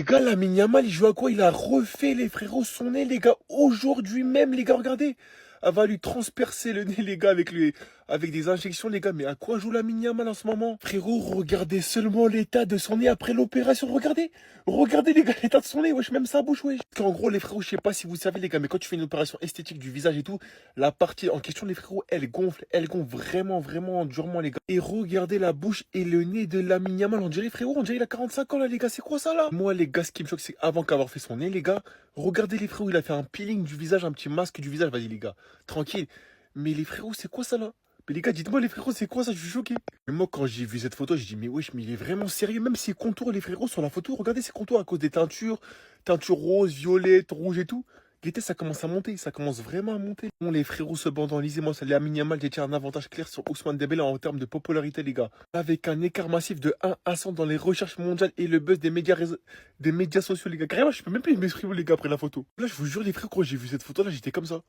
Les gars, Lamine Yamal, il joue à quoi? Il a refait, les frérots, son nez, les gars. Aujourd'hui même, les gars, regardez. Elle va lui transpercer le nez, les gars, avec des injections, les gars. Mais à quoi joue Lamine Yamal en ce moment? Frérot, regardez seulement l'état de son nez après l'opération. Regardez. Regardez, les gars, l'état de son nez. Wesh, même sa bouche, wesh. Parce qu'en gros, les frérots, je sais pas si vous savez, les gars, mais quand tu fais une opération esthétique du visage et tout, la partie en question, les frérots, elle gonfle. Elle gonfle vraiment, vraiment durement, les gars. Et regardez la bouche et le nez de Lamine Yamal. On dirait, frérot, on dirait il a 45 ans, là, les gars. C'est quoi ça, là? Moi, les gars, ce qui me choque, c'est avant qu'avoir fait son nez, les gars, regardez les frérots, il a fait un peeling du visage, un petit masque du visage. Vas-y, les gars, tranquille. Mais les frérots, c'est quoi ça, là? Mais les gars, dites-moi, les frérots, c'est quoi ça? Je suis choqué. Mais moi, quand j'ai vu cette photo, j'ai dit, mais wesh, mais il est vraiment sérieux. Même ses contours, les frérots, sur la photo, regardez ses contours à cause des teintures. Teintures roses, violettes, rouges et tout. L'été, ça commence à monter. Ça commence vraiment à monter. Bon, les frérots, cependant, lisez-moi, ça, Lamine Yamal détient un avantage clair sur Ousmane Dembélé en termes de popularité, les gars. Avec un écart massif de 1 à 100 dans les recherches mondiales et le buzz des médias sociaux, les gars. Carrément, je peux même plus m'exprimer, les gars, après la photo. Là, je vous jure, les frères, quand j'ai vu cette photo-là, j'étais comme ça.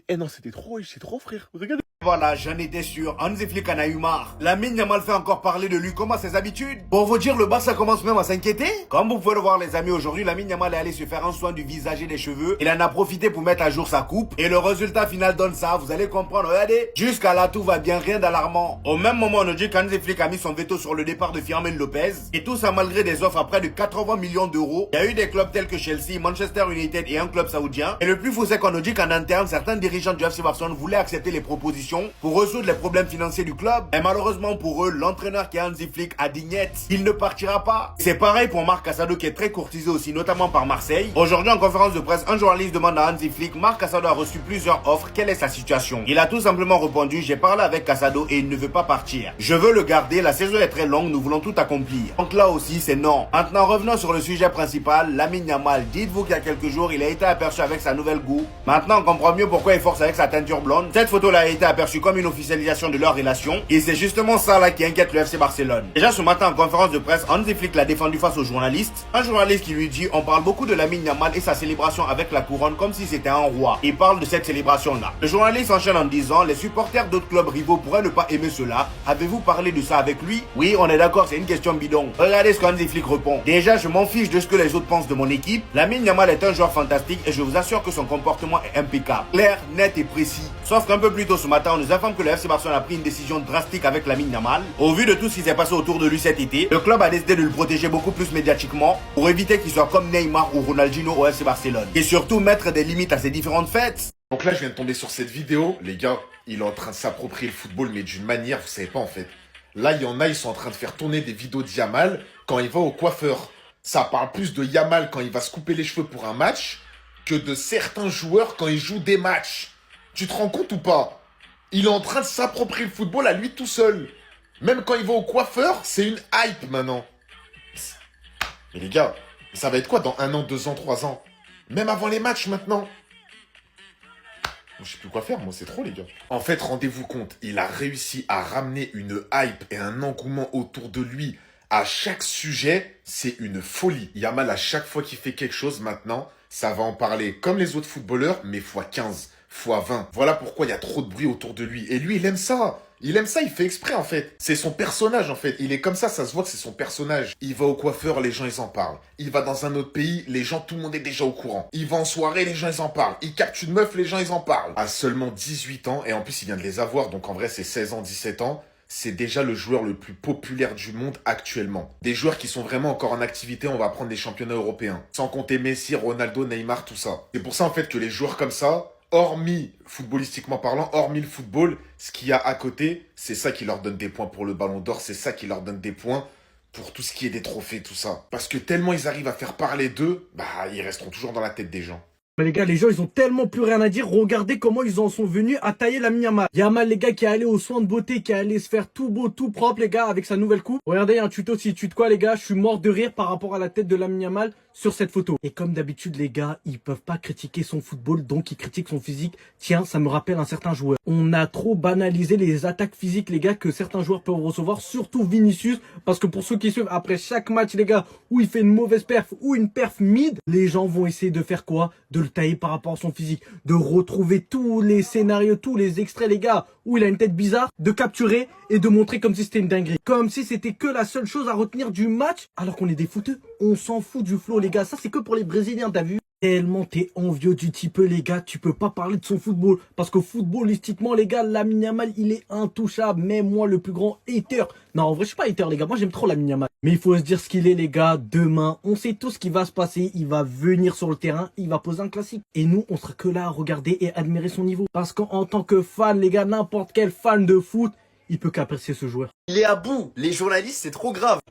Eh non, c'était trop, c'est trop, frère. Regardez. Voilà, j'en étais sûr. Hansi Flick en a eu marre. Lamine Yamal fait encore parler de lui comme à ses habitudes. Pour vous dire, le Barça commence même à s'inquiéter. Comme vous pouvez le voir, les amis, aujourd'hui, Lamine Yamal est allé se faire un soin du visage et des cheveux. Il en a profité pour mettre à jour sa coupe. Et le résultat final donne ça. Vous allez comprendre. Regardez. Jusqu'à là, tout va bien, rien d'alarmant. Au même moment, on nous dit qu'Hansi Flick a mis son veto sur le départ de Firmino Lopez. Et tout ça malgré des offres à près de 80 millions d'euros. Il y a eu des clubs tels que Chelsea, Manchester United et un club saoudien. Et le plus fou, c'est qu'on nous dit qu'en interne, certains dirigeants du FC Barcelone voulaient accepter les propositions pour résoudre les problèmes financiers du club. Et malheureusement pour eux, l'entraîneur qui est Hansi Flick a dit niet. Il ne partira pas. C'est pareil pour Marc Casado qui est très courtisé aussi, notamment par Marseille. Aujourd'hui, en conférence de presse, un journaliste demande à Hansi Flick, Marc Casado a reçu plusieurs offres, quelle est sa situation? Il a tout simplement répondu, j'ai parlé avec Casado et il ne veut pas partir. Je veux le garder, la saison est très longue, nous voulons tout accomplir. Donc là aussi, c'est non. Maintenant, revenons sur le sujet principal, Lamine Yamal. Dites-vous qu'il y a quelques jours, il a été aperçu avec sa nouvelle goût. Maintenant, on comprend mieux pourquoi il force avec sa teinture blonde. Cette photo-là a été aperçue comme une officialisation de leur relation. Et c'est justement ça là qui inquiète le FC Barcelone. Déjà ce matin en conférence de presse, Hansi Flick l'a défendu face aux journalistes. Un journaliste qui lui dit, on parle beaucoup de Lamine Yamal et sa célébration avec la couronne comme si c'était un roi. Il parle de cette célébration-là. Le journaliste enchaîne en disant, les supporters d'autres clubs rivaux pourraient ne pas aimer cela. Avez-vous parlé de ça avec lui? Oui, on est d'accord, c'est une question bidon. Regardez ce qu'Hansi Flick répond. Déjà, je m'en fiche de ce que les autres pensent de mon équipe. Lamine Yamal est un joueur fantastique et je vous assure que son comportement est impeccable. Clair, net et précis. Sauf qu'un peu plus tôt ce matin, on nous informe que le FC Barcelone a pris une décision drastique avec Lamine Yamal. Au vu de tout ce qui s'est passé autour de lui cet été, le club a décidé de le protéger beaucoup plus médiatiquement pour éviter qu'il soit comme Neymar ou Ronaldinho au FC Barcelone. Et surtout mettre des limites à ses différentes fêtes. Donc là, je viens de tomber sur cette vidéo. Les gars, il est en train de s'approprier le football, mais d'une manière, vous savez pas en fait. Là, il y en a, ils sont en train de faire tourner des vidéos de Yamal quand il va au coiffeur. Ça parle plus de Yamal quand il va se couper les cheveux pour un match que de certains joueurs quand ils jouent des matchs. Tu te rends compte ou pas? Il est en train de s'approprier le football à lui tout seul. Même quand il va au coiffeur, c'est une hype maintenant. Mais les gars, ça va être quoi dans 1 an, 2 ans, 3 ans? Même avant les matchs maintenant. Je sais plus quoi faire, moi, c'est trop, les gars. En fait, rendez-vous compte, il a réussi à ramener une hype et un engouement autour de lui à chaque sujet. C'est une folie. Yamal, à chaque fois qu'il fait quelque chose maintenant, ça va en parler comme les autres footballeurs, mais x15, x20. Voilà pourquoi il y a trop de bruit autour de lui. Et lui, il aime ça. Il aime ça, il fait exprès en fait. C'est son personnage en fait. Il est comme ça se voit que c'est son personnage. Il va au coiffeur, les gens ils en parlent. Il va dans un autre pays, les gens, tout le monde est déjà au courant. Il va en soirée, les gens ils en parlent. Il capte une meuf, les gens ils en parlent. À seulement 18 ans, et en plus il vient de les avoir, donc en vrai c'est 16 ans, 17 ans. C'est déjà le joueur le plus populaire du monde actuellement. Des joueurs qui sont vraiment encore en activité, on va prendre les championnats européens. Sans compter Messi, Ronaldo, Neymar, tout ça. C'est pour ça en fait que les joueurs comme ça, hormis, footballistiquement parlant, hormis le football, ce qu'il y a à côté, c'est ça qui leur donne des points pour le Ballon d'Or, c'est ça qui leur donne des points pour tout ce qui est des trophées, tout ça. Parce que tellement ils arrivent à faire parler d'eux, bah ils resteront toujours dans la tête des gens. Mais les gars, les gens, ils ont tellement plus rien à dire. Regardez comment ils en sont venus à tailler Lamine Yamal. Yamal, les gars, qui est allé aux soins de beauté, qui est allé se faire tout beau, tout propre, les gars, avec sa nouvelle coupe. Regardez, il y a un tuto, si tu de quoi, les gars, je suis mort de rire par rapport à la tête de Lamine Yamal sur cette photo. Et comme d'habitude, les gars, ils peuvent pas critiquer son football, donc ils critiquent son physique. Tiens, ça me rappelle un certain joueur. On a trop banalisé les attaques physiques, les gars, que certains joueurs peuvent recevoir, surtout Vinicius, parce que pour ceux qui suivent, après chaque match, les gars, où il fait une mauvaise perf ou une perf mid, les gens vont essayer de faire quoi? De le tailler par rapport à son physique, de retrouver tous les scénarios, tous les extraits, les gars, où il a une tête bizarre, de capturer et de montrer comme si c'était une dinguerie. Comme si c'était que la seule chose à retenir du match, alors qu'on est des fouteux. on s'en fout du flow, les gars. Ça, c'est que pour les Brésiliens, t'as vu? Tellement t'es envieux du type, les gars, tu peux pas parler de son football. Parce que footballistiquement, les gars, Lamine Yamal, il est intouchable. Même moi, le plus grand hater. Non, en vrai, je suis pas hater, les gars. Moi, j'aime trop Lamine Yamal. Mais il faut se dire ce qu'il est, les gars. Demain, on sait tout ce qui va se passer. Il va venir sur le terrain, il va poser un classique. Et nous, on sera que là à regarder et admirer son niveau. Parce qu'en tant que fan, les gars, n'importe quel fan de foot, il peut qu'apprécier ce joueur. Il est à bout. Les journalistes, c'est trop grave.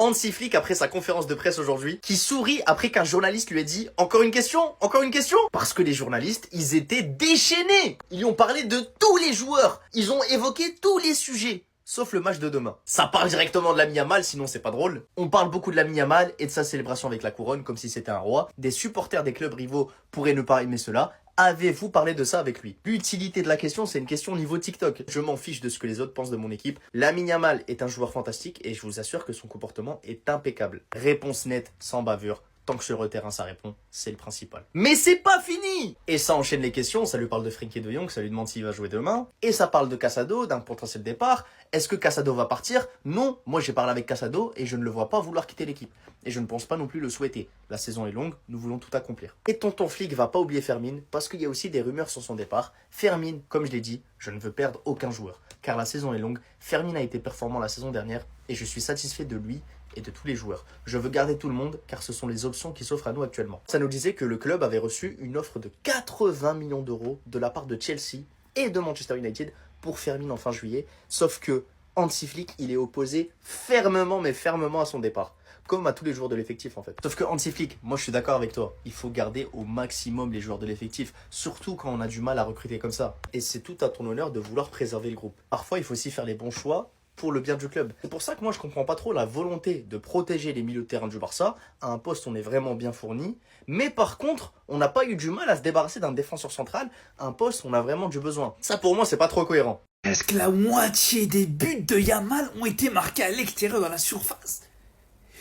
Hansi Flick, après sa conférence de presse aujourd'hui, qui sourit après qu'un journaliste lui ait dit « Encore une question ? Encore une question ?» Parce que les journalistes, ils étaient déchaînés. Ils lui ont parlé de tous les joueurs. Ils ont évoqué tous les sujets. Sauf le match de demain. Ça parle directement de Lamine Yamal, sinon c'est pas drôle. On parle beaucoup de Lamine Yamal et de sa célébration avec la couronne, comme si c'était un roi. Des supporters des clubs rivaux pourraient ne pas aimer cela. Avez-vous parlé de ça avec lui? L'utilité de la question, c'est une question niveau TikTok. Je m'en fiche de ce que les autres pensent de mon équipe. Lamine Yamal est un joueur fantastique et je vous assure que son comportement est impeccable. Réponse nette, sans bavure. Tant que sur le terrain ça répond, c'est le principal. Mais c'est pas fini! Et ça enchaîne les questions, ça lui parle de Frenkie de Jong, ça lui demande s'il va jouer demain. Et ça parle de Casado, d'un potentiel départ. Est-ce que Casado va partir? Non, moi j'ai parlé avec Casado et je ne le vois pas vouloir quitter l'équipe. Et je ne pense pas non plus le souhaiter. La saison est longue, nous voulons tout accomplir. Et tonton Flick va pas oublier Fermin, parce qu'il y a aussi des rumeurs sur son départ. Fermin, comme je l'ai dit, je ne veux perdre aucun joueur. Car la saison est longue, Fermin a été performant la saison dernière et je suis satisfait de lui et de tous les joueurs. Je veux garder tout le monde car ce sont les options qui s'offrent à nous actuellement. Ça nous disait que le club avait reçu une offre de 80 millions d'euros de la part de Chelsea et de Manchester United pour Fermin en fin juillet. Sauf que Hansi Flick, il est opposé fermement mais fermement à son départ. Comme à tous les joueurs de l'effectif en fait. Sauf que Hansi Flick, moi je suis d'accord avec toi, il faut garder au maximum les joueurs de l'effectif, surtout quand on a du mal à recruter comme ça. Et c'est tout à ton honneur de vouloir préserver le groupe. Parfois il faut aussi faire les bons choix pour le bien du club. C'est pour ça que moi je comprends pas trop la volonté de protéger les milieux de terrain du Barça. À un poste on est vraiment bien fourni, mais par contre on n'a pas eu du mal à se débarrasser d'un défenseur central, un poste on a vraiment du besoin. Ça pour moi c'est pas trop cohérent. Est-ce que la moitié des buts de Yamal ont été marqués à l'extérieur dans la surface?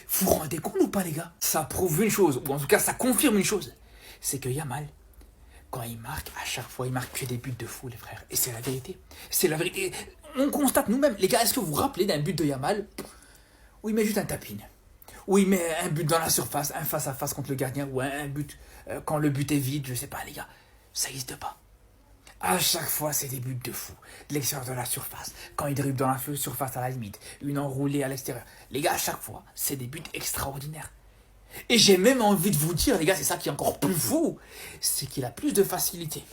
Vous vous rendez compte ou pas les gars? Ça prouve une chose, ou en tout cas ça confirme une chose. C'est que Yamal, quand il marque, à chaque fois il marque que des buts de fou les frères. Et c'est la vérité. C'est la vérité. On constate nous-mêmes. Les gars, est-ce que vous vous rappelez d'un but de Yamal où il met juste un tapine? Où il met un but dans la surface, un face à face contre le gardien, ou un but quand le but est vide, je sais pas les gars. Ça n'existe pas. À chaque fois, c'est des buts de fou. De l'extérieur de la surface. Quand il dribble dans la surface à la limite. Une enroulée à l'extérieur. Les gars, à chaque fois, c'est des buts extraordinaires. Et j'ai même envie de vous dire, les gars, c'est ça qui est encore plus fou. C'est qu'il a plus de facilité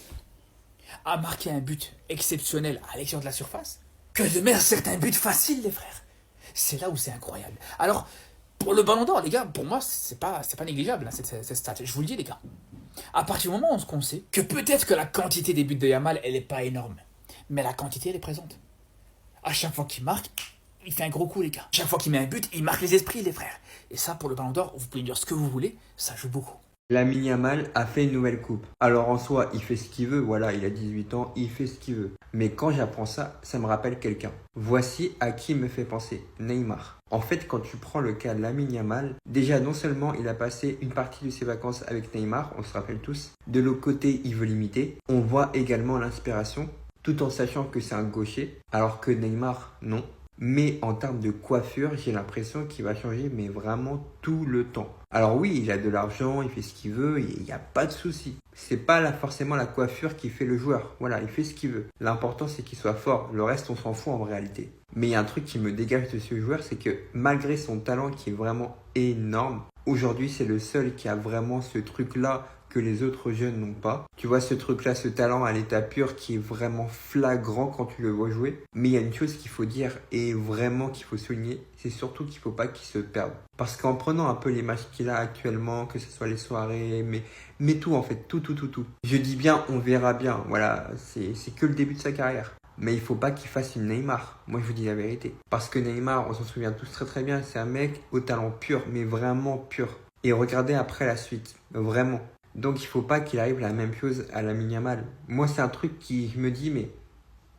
à marquer un but exceptionnel à l'extérieur de la surface que de mettre certains buts faciles, les frères. C'est là où c'est incroyable. Alors, pour le ballon d'or, les gars, pour moi, c'est pas négligeable, hein, cette stat. Je vous le dis, les gars. À partir du moment où on sait que peut-être que la quantité des buts de Yamal, elle n'est pas énorme. Mais la quantité, elle est présente. À chaque fois qu'il marque, il fait un gros coup, les gars. Chaque fois qu'il met un but, il marque les esprits, les frères. Et ça, pour le ballon d'or, vous pouvez dire ce que vous voulez, ça joue beaucoup. Lamine Yamal a fait une nouvelle coupe. Alors en soi, il fait ce qu'il veut, voilà, il a 18 ans, il fait ce qu'il veut. Mais quand j'apprends ça, ça me rappelle quelqu'un. Voici à qui il me fait penser, Neymar. En fait, quand tu prends le cas de Lamine Yamal, déjà non seulement il a passé une partie de ses vacances avec Neymar, on se rappelle tous, de l'autre côté, il veut l'imiter. On voit également l'inspiration, tout en sachant que c'est un gaucher, alors que Neymar, non. Mais en termes de coiffure, j'ai l'impression qu'il va changer, mais vraiment tout le temps. Alors oui, il a de l'argent, il fait ce qu'il veut, il n'y a pas de souci. C'est pas forcément la coiffure qui fait le joueur. Voilà, il fait ce qu'il veut. L'important, c'est qu'il soit fort. Le reste, on s'en fout en réalité. Mais il y a un truc qui me dégage de ce joueur, c'est que malgré son talent qui est vraiment énorme, aujourd'hui, c'est le seul qui a vraiment ce truc-là que les autres jeunes n'ont pas. Tu vois ce truc-là, ce talent à l'état pur qui est vraiment flagrant quand tu le vois jouer. Mais il y a une chose qu'il faut dire et vraiment qu'il faut souligner, c'est surtout qu'il ne faut pas qu'il se perde. Parce qu'en prenant un peu les matchs qu'il a actuellement, que ce soit les soirées, mais tout en fait, tout. Je dis bien, on verra bien, voilà, c'est que le début de sa carrière. Mais il faut pas qu'il fasse une Neymar. Moi, je vous dis la vérité. Parce que Neymar, on s'en souvient tous très bien, c'est un mec au talent pur, mais vraiment pur. Et regardez après la suite, vraiment. Donc il faut pas qu'il arrive la même chose à Lamine Yamal. Moi c'est un truc qui je me dis mais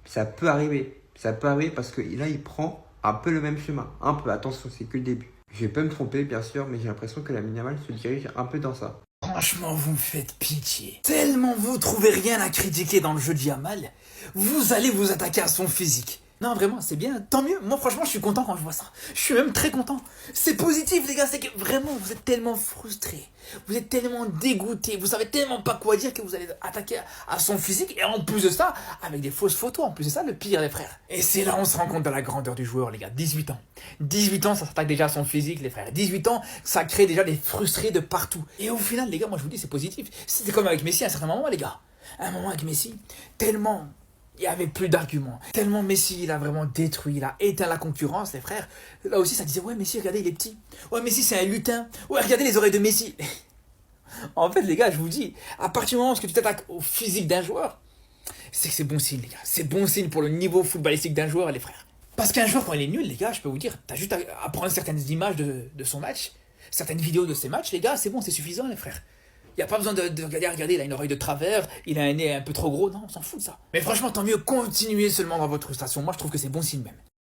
ça peut arriver. Ça peut arriver parce que là il prend un peu le même chemin. Un peu, attention c'est que le début. Je peux me tromper bien sûr mais j'ai l'impression que Lamine Yamal se dirige un peu dans ça. Franchement, vous me faites pitié. Tellement vous trouvez rien à critiquer dans le jeu de Yamal, vous allez vous attaquer à son physique. Non, vraiment, c'est bien. Tant mieux. Moi, franchement, je suis content quand je vois ça. Je suis même très content. C'est positif, les gars. C'est que vraiment, vous êtes tellement frustrés. Vous êtes tellement dégoûtés. Vous savez tellement pas quoi dire que vous allez attaquer à son physique. Et en plus de ça, avec des fausses photos. En plus de ça, le pire, les frères. Et c'est là où on se rend compte de la grandeur du joueur, les gars. 18 ans. 18 ans, ça s'attaque déjà à son physique, les frères. 18 ans, ça crée déjà des frustrés de partout. Et au final, les gars, moi, je vous dis, c'est positif. C'était comme avec Messi à un certain moment, les gars. À un moment avec Messi, tellement... il n'y avait plus d'arguments. Tellement Messi, il a vraiment détruit, il a éteint la concurrence, les frères. Là aussi, ça disait, ouais, Messi, regardez, il est petit. Ouais, Messi, c'est un lutin. Ouais, regardez les oreilles de Messi. En fait, les gars, je vous dis, à partir du moment où tu t'attaques au physique d'un joueur, c'est que c'est bon signe, les gars. C'est bon signe pour le niveau footballistique d'un joueur, les frères. Parce qu'un joueur, quand il est nul, les gars, je peux vous dire, t'as juste à prendre certaines images de son match, certaines vidéos de ses matchs, les gars, c'est bon, c'est suffisant, les frères. Il n'y a pas besoin de regarder, il a une oreille de travers, il a un nez un peu trop gros, non, on s'en fout de ça. Mais franchement, tant mieux, continuez seulement dans votre frustration. Moi, je trouve que c'est bon signe même.